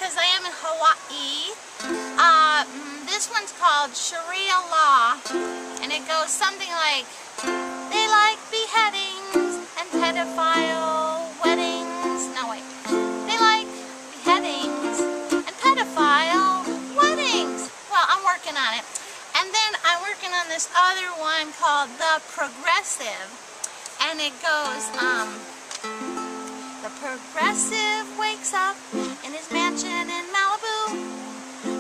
because I am in Hawaii. This one's called Sharia Law, and it goes something like, they like beheadings and pedophile weddings. No, wait. They like beheadings and pedophile weddings. Well, I'm working on it. And then I'm working on this other one called The Progressive, and it goes, the progressive wakes up in his mansion in Malibu,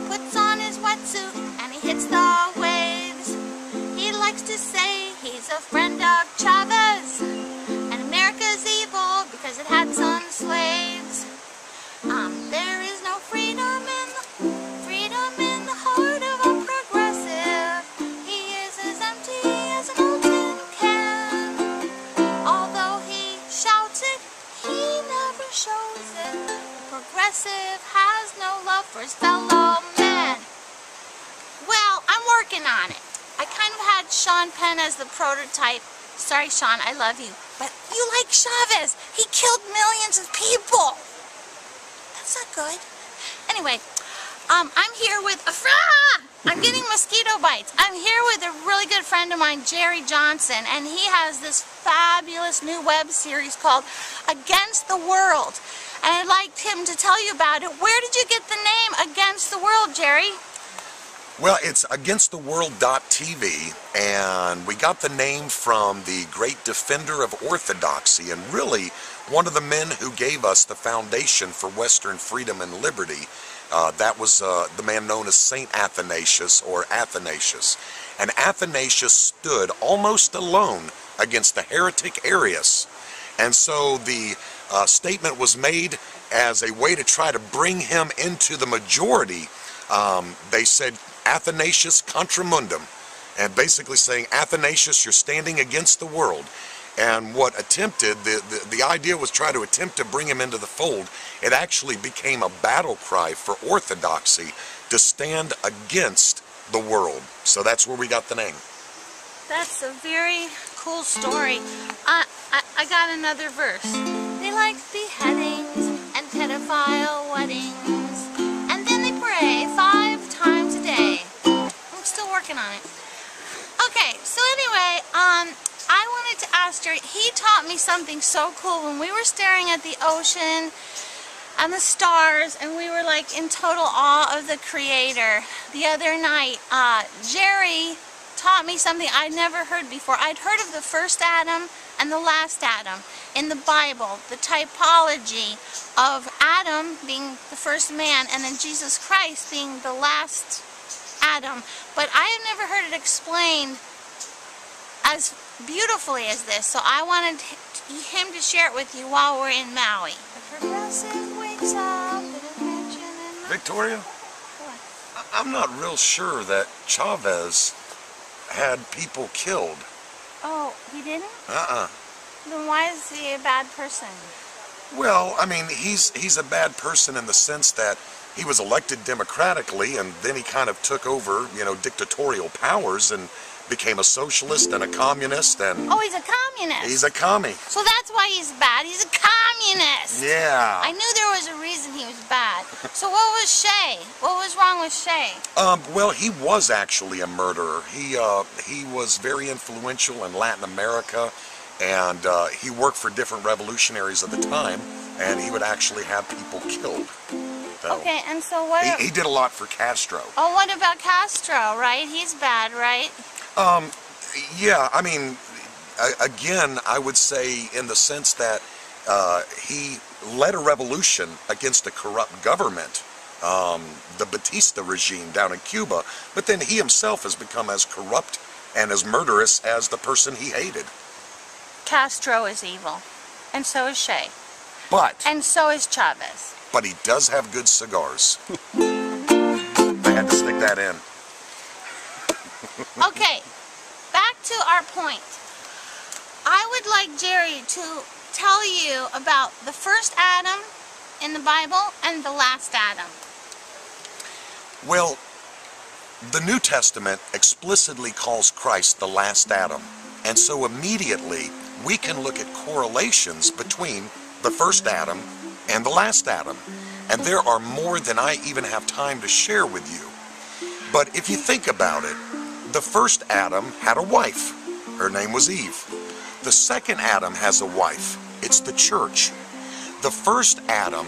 puts on his wetsuit and he hits the waves. He likes to say he's a friend of Chavez, and America's evil because it had some slaves. There is no freedom in the heart of a progressive. He is as empty as an old tin can. Although he shouts it, he never shows it. The progressive has no love for his fellow man. Well, I'm working on it. I kind of had Sean Penn as the prototype. Sorry, Sean, I love you. But you like Chavez. He killed millions of people. That's not good. Anyway, I'm here with a I'm getting mosquito bites. I'm here with a really good friend of mine, Jerry Johnson, and he has this fabulous new web series called Against the World. And I'd like him to tell you about it. Where did you get the name Against the World, Jerry? Well, it's againsttheworld.tv, and we got the name from the great defender of orthodoxy, and really one of the men who gave us the foundation for Western freedom and liberty. That was the man known as Saint Athanasius, or Athanasius. And Athanasius stood almost alone against the heretic Arius. And so the statement was made as a way to try to bring him into the majority. They said, Athanasius contra mundum, and basically saying, Athanasius, you're standing against the world. And what attempted, the idea was try to attempt to bring him into the fold. It actually became a battle cry for orthodoxy to stand against the world. So that's where we got the name. That's a very cool story. I got another verse. They like beheadings and pedophile weddings, and then they pray 5 times a day. I'm still working on it. Okay, so anyway, I wanted to ask Jerry, he taught me something so cool when we were staring at the ocean and the stars, and we were like in total awe of the Creator. The other night, Jerry taught me something I'd never heard before. I'd heard of the first Adam and the last Adam in the Bible, the typology of Adam being the first man and then Jesus Christ being the last Adam. But I had never heard it explained as beautifully as this, so I wanted him to share it with you while we're in Maui. The progressive wakes up in a mansion in Maui. Victoria? What? I'm not real sure that Chavez had people killed. Oh, he didn't? Then why is he a bad person? Well, I mean, he's a bad person in the sense that he was elected democratically, and then he kind of took over, you know, dictatorial powers and became a socialist and a communist. And oh, he's a communist. He's a commie. So that's why he's bad. He's a communist. Yeah. I knew there was a reason he was bad. So what was Shay? What was wrong with Shay? Well, he was actually a murderer. He was very influential in Latin America, and he worked for different revolutionaries at the time, and he would actually have people killed. So okay, and so what? He did a lot for Castro. Oh, what about Castro, right? He's bad, right? Yeah, I mean, again, I would say in the sense that he led a revolution against a corrupt government, the Batista regime down in Cuba, but then he himself has become as corrupt and as murderous as the person he hated. Castro is evil, and so is Shay. But... and so is Chavez. But he does have good cigars. I had to stick that in. Okay, back to our point. I would like Jerry to tell you about the first Adam in the Bible and the last Adam. Well, the New Testament explicitly calls Christ the last Adam. And so immediately we can look at correlations between the first Adam and the last Adam. And there are more than I even have time to share with you. But if you think about it, the first Adam had a wife. Her name was Eve. The second Adam has a wife. It's the church. The first Adam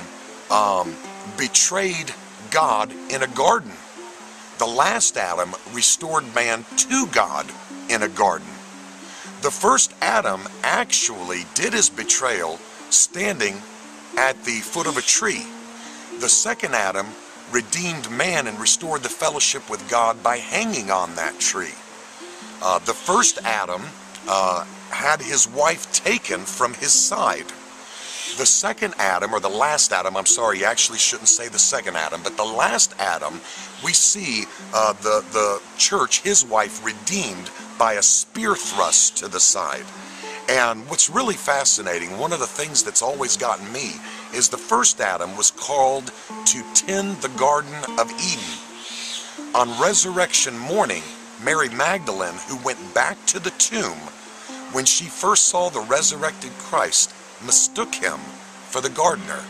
betrayed God in a garden. The last Adam restored man to God in a garden. The first Adam actually did his betrayal standing at the foot of a tree. The second Adam redeemed man and restored the fellowship with God by hanging on that tree. The first Adam had his wife taken from his side. The second Adam, or the last Adam, I'm sorry, you actually shouldn't say the second Adam, but the last Adam, we see the church, his wife, redeemed by a spear thrust to the side. And what's really fascinating, one of the things that's always gotten me, is the first Adam was called to tend the Garden of Eden. On resurrection morning, Mary Magdalene, who went back to the tomb, when she first saw the resurrected Christ, mistook him for the gardener.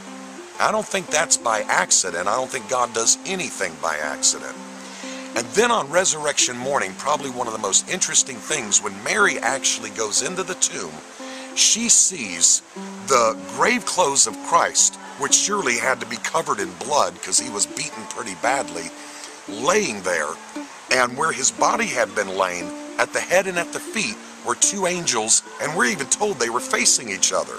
I don't think that's by accident. I don't think God does anything by accident. And then on resurrection morning, probably one of the most interesting things, when Mary actually goes into the tomb, she sees the grave clothes of Christ, which surely had to be covered in blood because he was beaten pretty badly, laying there. And where his body had been laying, at the head and at the feet, were two angels, and we're even told they were facing each other.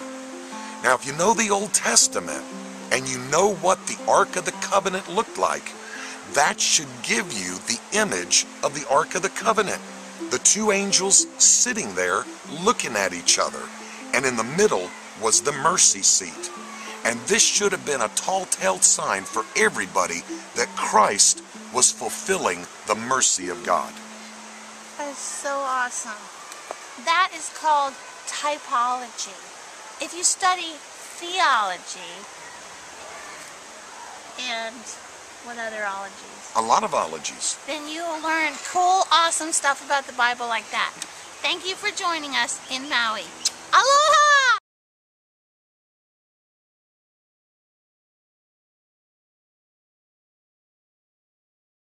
Now, if you know the Old Testament, and you know what the Ark of the Covenant looked like, that should give you the image of the Ark of the Covenant. The two angels sitting there looking at each other, and in the middle was the mercy seat. And this should have been a tall-tale sign for everybody that Christ was fulfilling the mercy of God. That is so awesome. That is called typology. If you study theology and what other ologies? A lot of ologies. Then you will learn cool, awesome stuff about the Bible like that. Thank you for joining us in Maui. Aloha!